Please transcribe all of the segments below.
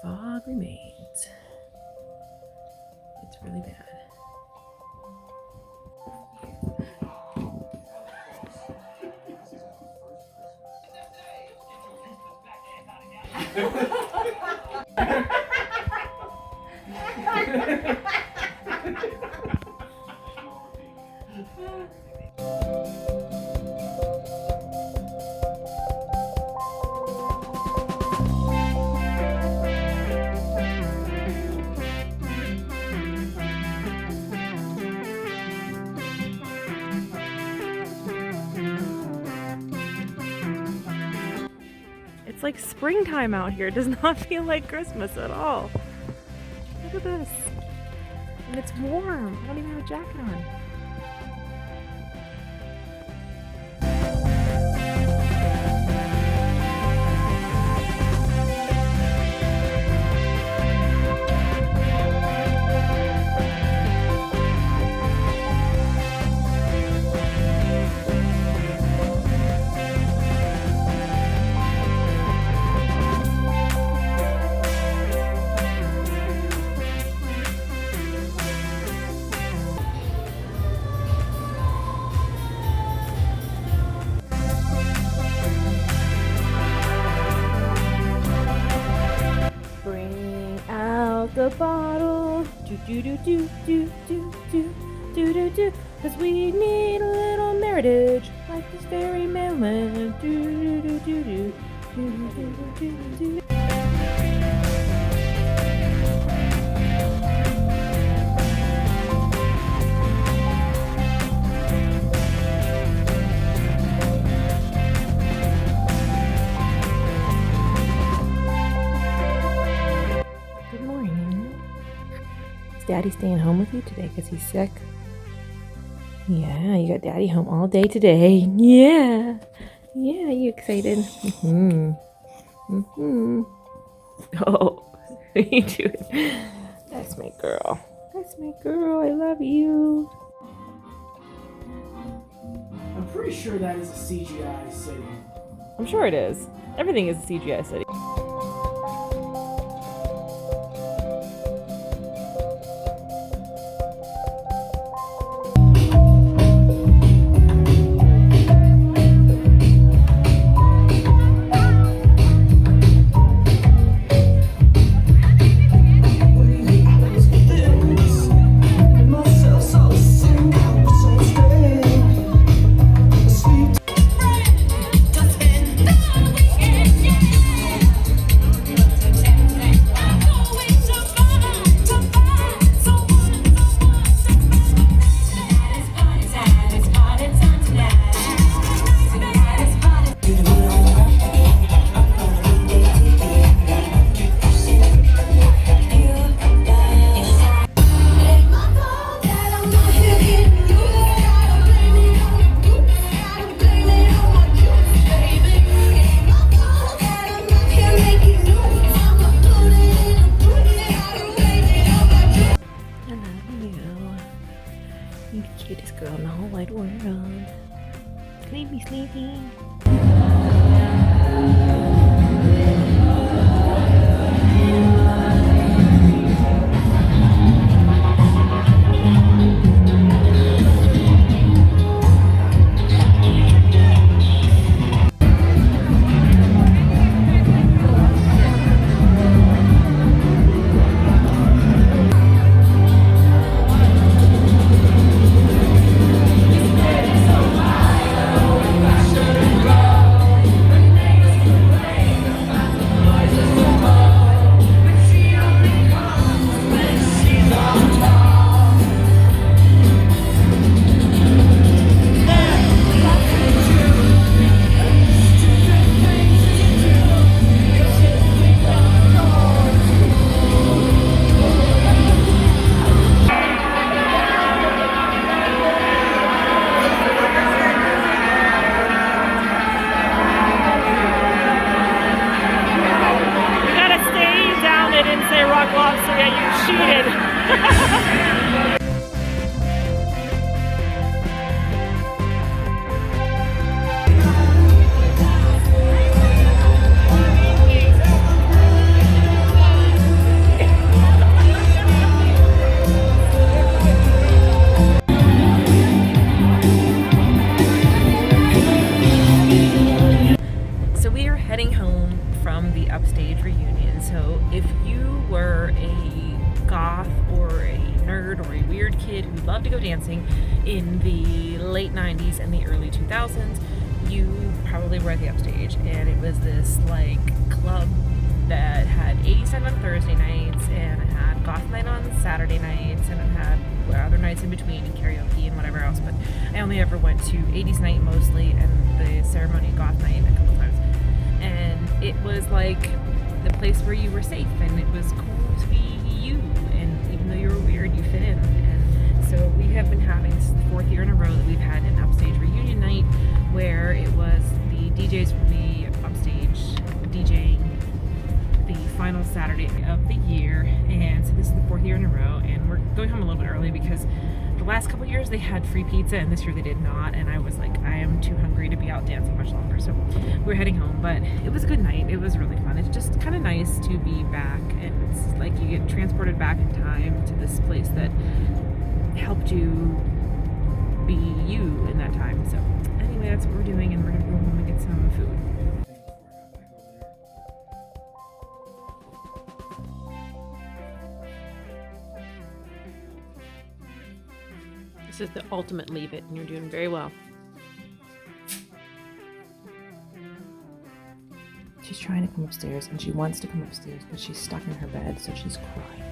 fog remains. It's really bad. It's like springtime out here. It does not feel like Christmas at all. Look at this. And it's warm. I don't even have a jacket on. The bottle, do do do do do do do do do, 'cause we need a little meritage, like this very moment. Do do do do do do do do do. Daddy staying home with you today because he's sick? Yeah, you got Daddy home all day today. Yeah. Yeah, you excited? Mm-hmm. Mm-hmm. Oh, what are you doing? That's my girl. That's my girl. I love you. I'm pretty sure that is a CGI city. I'm sure it is. Everything is a CGI city. You the cutest girl in the whole wide world. Sleepy, sleepy. from the Upstage reunion. So if you were a goth or a nerd or a weird kid who loved to go dancing in the late 90s and the early 2000s, you probably were at the Upstage. And it was this like club that had 80s night on Thursday nights, and it had goth night on Saturday nights, and it had other nights in between and karaoke and whatever else. But I only ever went to 80s night mostly, and the ceremony goth night a couple times. And it was like the place where you were safe, and it was cool to be you, and even though you were weird, you fit in. And so we have been having, this is the 4th year in a row that we've had an Upstage reunion night, where it was the DJs from the Upstage DJing the final Saturday of the year. And so this is the 4th year in a row, and we're going home a little bit early because the last couple years they had free pizza, and this year they did not. And I was like, I am too hungry to be out dancing much longer, so we're heading home. But it was a good night. It was really fun. It's just kind of nice to be back, and it's like you get transported back in time to this place that helped you be you in that time. So anyway, that's what we're doing, and we're gonna go home and get some food. This is the ultimate leave it, and you're doing very well. She's trying to come upstairs, and she wants to come upstairs, but she's stuck in her bed, so she's crying.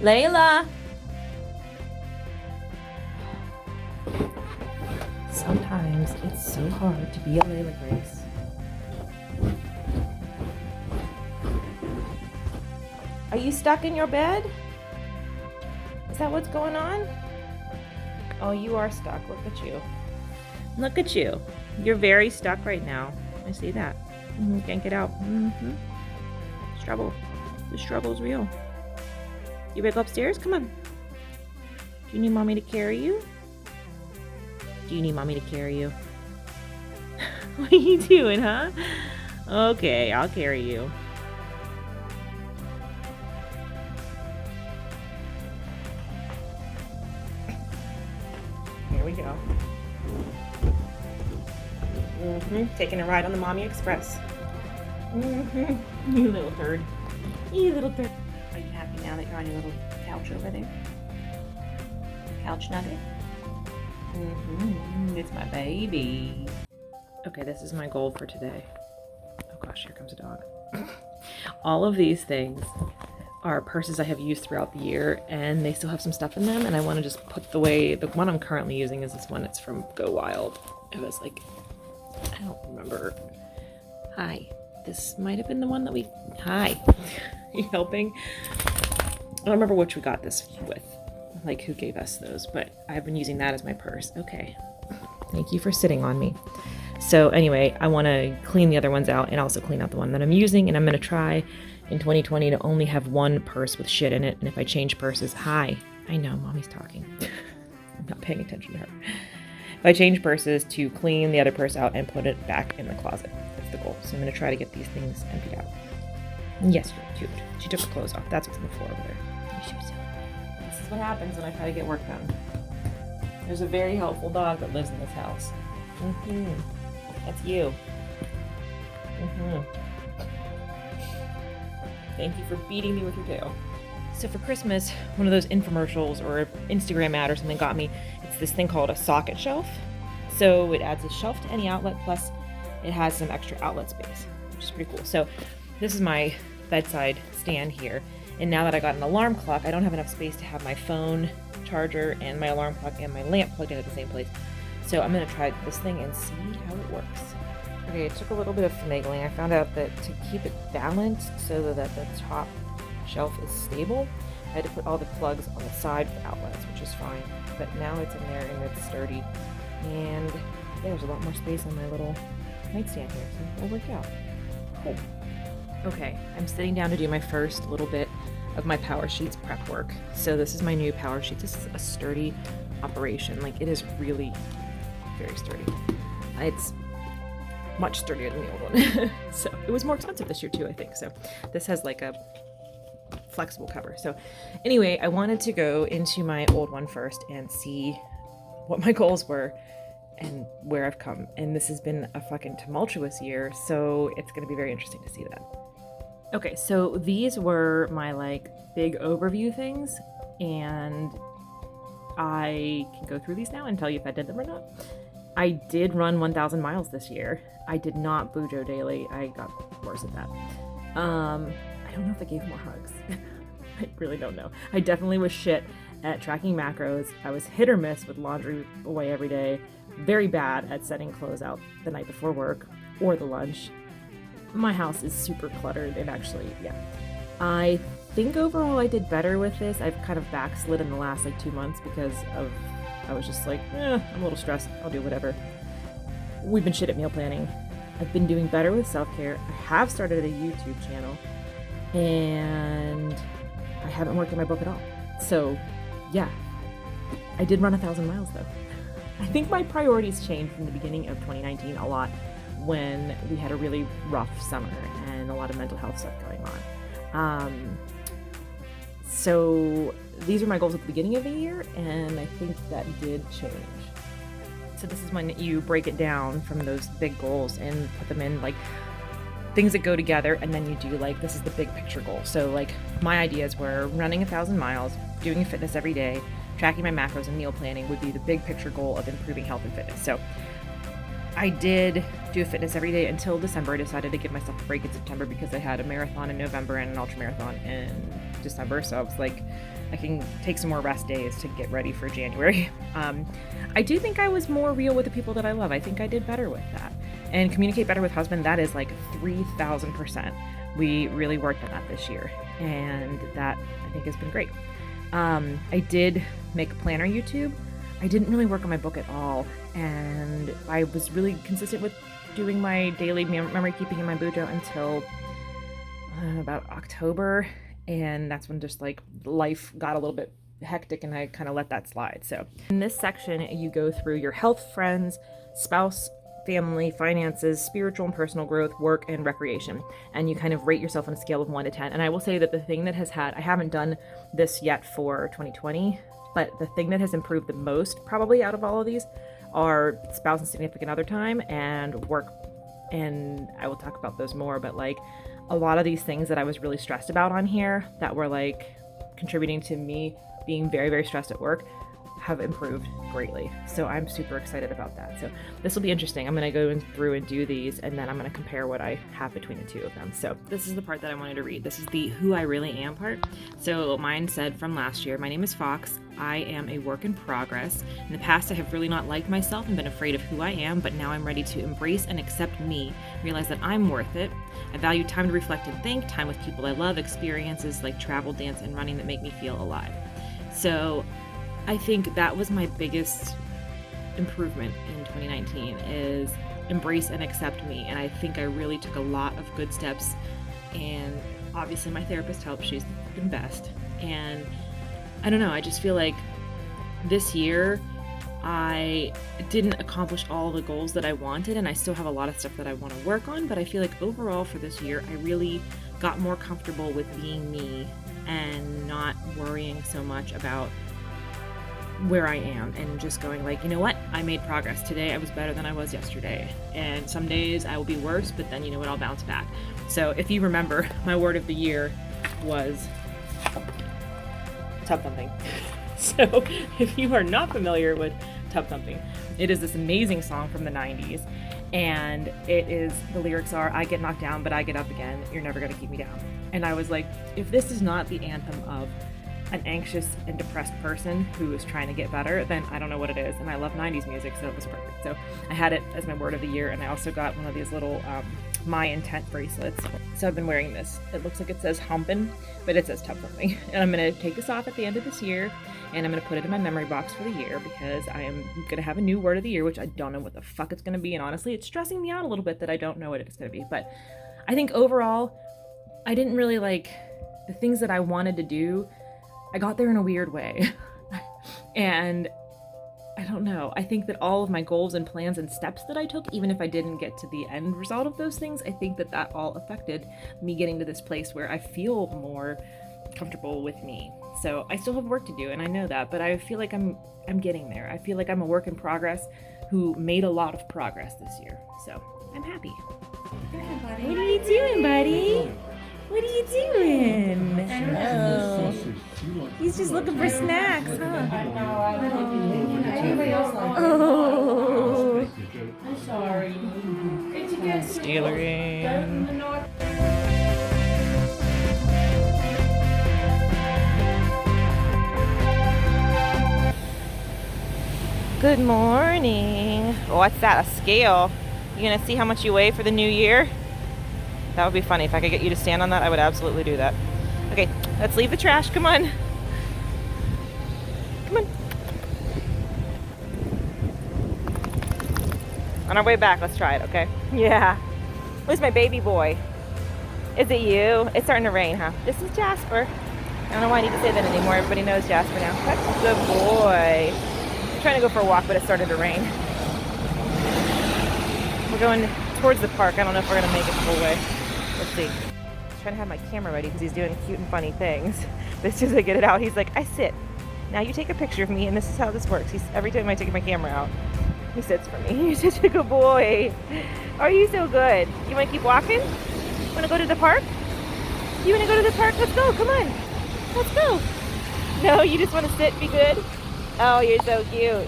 Layla! Sometimes it's so hard to be a Layla Grace. Are you stuck in your bed? Is that what's going on? Oh, you are stuck. Look at you. Look at you. You're very stuck right now. I see that. You can't get out. It's trouble. This trouble is real. You ready to go upstairs? Come on. Do you need mommy to carry you? Do you need mommy to carry you? What are you doing, huh? Okay, I'll carry you. Here we go. Taking a ride on the Mommy Express. You little turd. You little turd. Are you happy now that you're on your little couch over there? Couch nugget? It's my baby. Okay, this is my goal for today. Oh gosh, here comes a dog. All of these things are purses I have used throughout the year, and they still have some stuff in them, and I want to just put the one I'm currently using is this one. It's from Go Wild. It was like, I don't remember. Hi. This might have been the one that we... Hi. Are you helping? I don't remember which we got this with. Like, who gave us those, but I've been using that as my purse. Okay. Thank you for sitting on me. So anyway, I want to clean the other ones out and also clean out the one that I'm using, and I'm going to try in 2020 to only have one purse with shit in it, and if I change purses... Hi. I know, mommy's talking. I'm not paying attention to her. If I change purses, to clean the other purse out and put it back in the closet. That's the goal. So I'm going to try to get these things emptied out. Yes, you're cute. She took her clothes off. That's what's on the floor over there. This is what happens when I try to get work done. There's a very helpful dog that lives in this house. That's you. Thank you for beating me with your tail. So for Christmas, one of those infomercials or Instagram ad or something got me. It's this thing called a socket shelf. So it adds a shelf to any outlet, plus it has some extra outlet space, which is pretty cool. So this is my bedside stand here. And now that I got an alarm clock, I don't have enough space to have my phone charger and my alarm clock and my lamp plugged in at the same place. So I'm going to try this thing and see how it works. Okay, it took a little bit of finagling. I found out that to keep it balanced so that the top shelf is stable, I had to put all the plugs on the side with outlets, which is fine. But now it's in there and it's sturdy. And there's a lot more space on my little nightstand here, so it'll work out. Cool. Okay, I'm sitting down to do my first little bit of my Powersheets prep work. So this is my new Powersheets. This is a sturdy operation. Like, it is really very sturdy. It's much sturdier than the old one. So it was more expensive this year too, I think. So this has like a flexible cover. So anyway, I wanted to go into my old one first and see what my goals were and where I've come. And this has been a fucking tumultuous year, so it's going to be very interesting to see that. Okay, so these were my like big overview things, and I can go through these now and tell you if I did them or not. I did run 1,000 miles this year. I did not bujo daily. I got worse at that. I don't know if I gave more hugs. I really don't know. I definitely was shit at tracking macros. I was hit or miss with laundry away every day. Very bad at setting clothes out the night before work or the lunch. My house is super cluttered, and actually, yeah. I think overall I did better with this. I've kind of backslid in the last like 2 months because I was just like, I'm a little stressed. I'll do whatever. We've been shit at meal planning. I've been doing better with self-care. I have started a YouTube channel, and I haven't worked on my book at all. So, yeah. I did run 1,000 miles though. I think my priorities changed from the beginning of 2019 a lot when we had a really rough summer and a lot of mental health stuff going on. So these are my goals at the beginning of the year, and I think that did change. So this is when you break it down from those big goals and put them in like things that go together, and then you do like, this is the big picture goal. So like my ideas were running 1,000 miles, doing fitness every day, tracking my macros, and meal planning would be the big picture goal of improving health and fitness. So I did do fitness every day until December. I decided to give myself a break in September because I had a marathon in November and an ultra marathon in December. So I was like, I can take some more rest days to get ready for January. I do think I was more real with the people that I love. I think I did better with that. And communicate better with husband, that is like 3,000%. We really worked on that this year, and that I think has been great. I did make a planner YouTube. I didn't really work on my book at all, and I was really consistent with doing my daily memory keeping in my bujo until about October, and that's when just like life got a little bit hectic and I kind of let that slide. So in this section, you go through your health, friends, spouse, family, finances, spiritual and personal growth, work, and recreation. And you kind of rate yourself on a scale of 1 to 10. And I will say that the thing that has I haven't done this yet for 2020, but the thing that has improved the most probably out of all of these are spouse and significant other time and work. And I will talk about those more, but like a lot of these things that I was really stressed about on here that were like contributing to me being very, very stressed at work have improved greatly. So I'm super excited about that. So this will be interesting. I'm going to go through and do these, and then I'm going to compare what I have between the two of them. So this is the part that I wanted to read. This is the who I really am part. So mine said from last year, my name is Fox. I am a work in progress. In the past, I have really not liked myself and been afraid of who I am, but now I'm ready to embrace and accept me, realize that I'm worth it. I value time to reflect and think, time with people I love, experiences like travel, dance, and running that make me feel alive. So I think that was my biggest improvement in 2019 is embrace and accept me. And I think I really took a lot of good steps, and obviously my therapist helped. She's the best. And I don't know, I just feel like this year I didn't accomplish all the goals that I wanted, and I still have a lot of stuff that I want to work on, but I feel like overall for this year I really got more comfortable with being me and not worrying so much about where I am, and just going like, you know what, I made progress today. I was better than I was yesterday, and some days I will be worse, but then you know what, I'll bounce back. So if you remember, my word of the year was tub thumping. So if you are not familiar with tub thumping, it is this amazing song from the 90s, and the lyrics are, I get knocked down but I get up again, you're never gonna keep me down. And I was like, if this is not the anthem of an anxious and depressed person who is trying to get better, then I don't know what it is. And I love 90s music, so it was perfect. So I had it as my word of the year, and I also got one of these little My Intent bracelets. So I've been wearing this. It looks like it says humpin', but it says tub thumping. And I'm going to take this off at the end of this year, and I'm going to put it in my memory box for the year, because I am going to have a new word of the year, which I don't know what the fuck it's going to be. And honestly, it's stressing me out a little bit that I don't know what it's going to be. But I think overall, I didn't really like the things that I wanted to do. I got there in a weird way. And I don't know. I think that all of my goals and plans and steps that I took, even if I didn't get to the end result of those things, I think that all affected me getting to this place where I feel more comfortable with me. So I still have work to do, and I know that, but I feel like I'm getting there. I feel like I'm a work in progress who made a lot of progress this year. So I'm happy. What are you doing, buddy? What are you doing? Oh, he's just looking for snacks, huh? Oh, I'm sorry. Did you get Steelering. Good morning. What's that? A scale? You gonna see how much you weigh for the new year? That would be funny. If I could get you to stand on that, I would absolutely do that. Okay, let's leave the trash. Come on. Come on. On our way back, let's try it, okay? Yeah. Where's my baby boy? Is it you? It's starting to rain, huh? This is Jasper. I don't know why I need to say that anymore. Everybody knows Jasper now. That's a good boy. I'm trying to go for a walk, but it started to rain. We're going towards the park. I don't know if we're going to make it the whole way. Let's see. I'm trying to have my camera ready because he's doing cute and funny things. But as soon as I get it out, he's like, I sit. Now you take a picture of me, and this is how this works. Every time I take my camera out, he sits for me. You're such a good boy. Are you so good? You want to keep walking? Want to go to the park? You want to go to the park? Let's go. Come on. Let's go. No, you just want to sit, be good? Oh, you're so cute.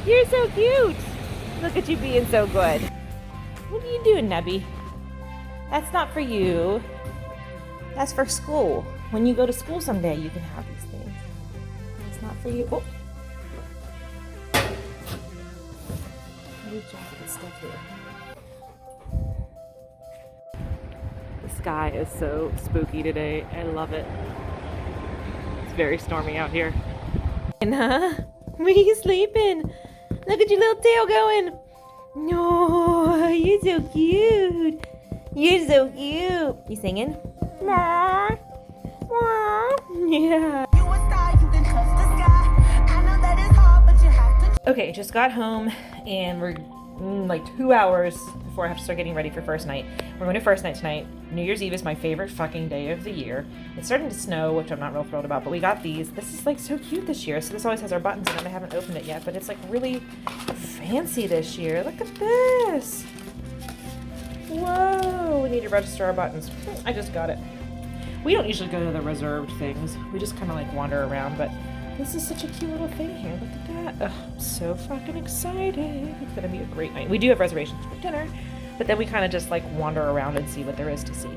You're so cute. Look at you being so good. What are you doing, Nebby? That's not for you. That's for school. When you go to school someday, you can have these things. It's not for you. Oh. Jacket stuff here. The sky is so spooky today. I love it. It's very stormy out here. Huh? Where are you sleeping? Look at your little tail going. No, you're so cute. You're so cute. You singing? Mwah. Mwah. Yeah. Okay, just got home and we're like 2 hours before I have to start getting ready for first night. We're going to first night tonight. New Year's Eve is my favorite fucking day of the year. It's starting to snow, which I'm not real thrilled about, but we got these. This is like so cute this year. So this always has our buttons in it. I haven't opened it yet, but it's like really fancy this year. Look at this. Whoa, we need to register our buttons. I just got it. We don't usually go to the reserved things. We just kind of like wander around, but this is such a cute little thing here. Look at that. Ugh, I'm so fucking excited. It's gonna be a great night. We do have reservations for dinner, but then we kind of just like wander around and see what there is to see.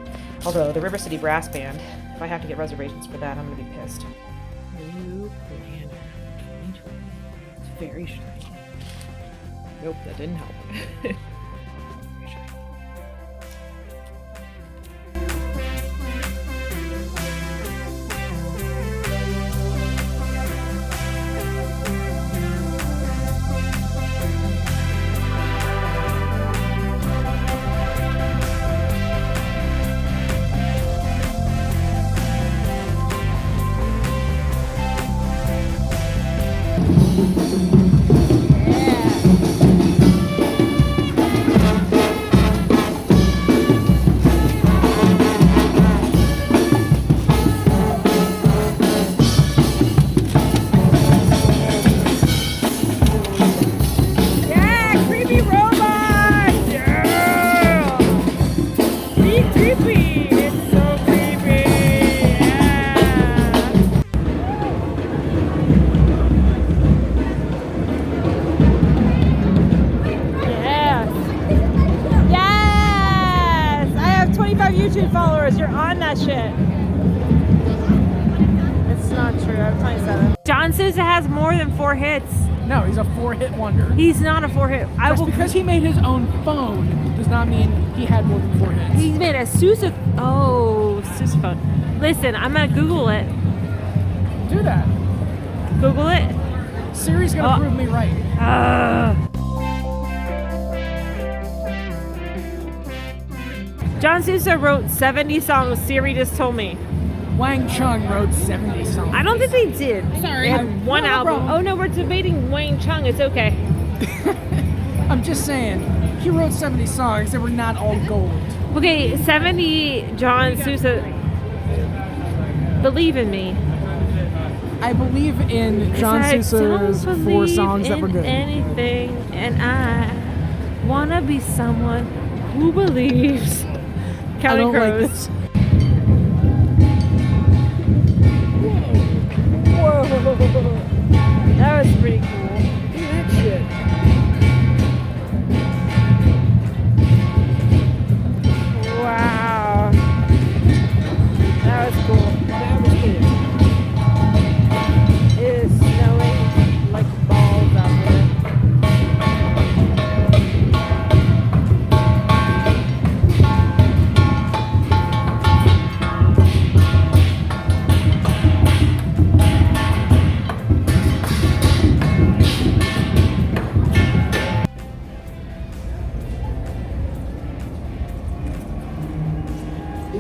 Although the River City Brass Band, if I have to get reservations for that, I'm gonna be pissed. New planner 2020. It's very shiny. Nope, that didn't help. Very shiny. YouTube followers, you're on that shit. It's not true, I have 27. John Sousa has more than 4 hits. No, he's a 4-hit wonder. He's not a 4-hit. Just because he made his own phone does not mean he had more than 4 hits. He's made a Sousa. Oh, Sousa phone. Listen, I'm gonna Google it. Do that. Google it. Siri's gonna prove me right. John Sousa wrote 70 songs, Siri just told me. Wang Chung wrote 70 songs. I don't think they did. Sorry. They had one album. Oh no, we're debating Wang Chung. It's okay. I'm just saying, he wrote 70 songs that were not all gold. Okay, 70 John Sousa. Believe in me. I believe in John I Sousa's don't 4 songs that were believe in good. anything, and I wanna be someone who believes. I Counting don't like Crows. this. Whoa. That was pretty cool. Look at that shit. Wow. That was cool. That was cool. It is snowing like balls out there.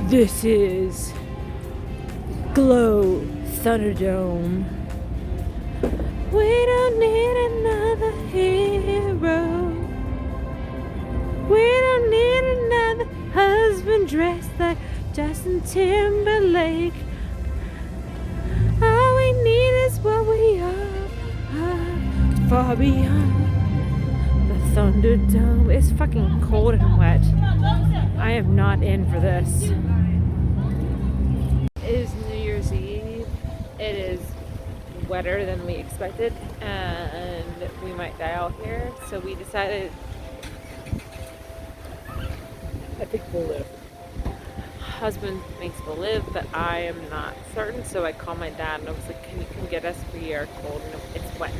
This is Glow Thunderdome. We don't need another hero. We don't need another husband dressed like Justin Timberlake. All we need is what we are, far beyond the Thunderdome. It's fucking cold and wet. I am not in for this. It is New Year's Eve. It is wetter than we expected, and we might die out here. So we decided. I think we'll live. Husband thinks we'll live, but I am not certain. So I called my dad and I was like, "Can you come get us? We are cold and it's wet."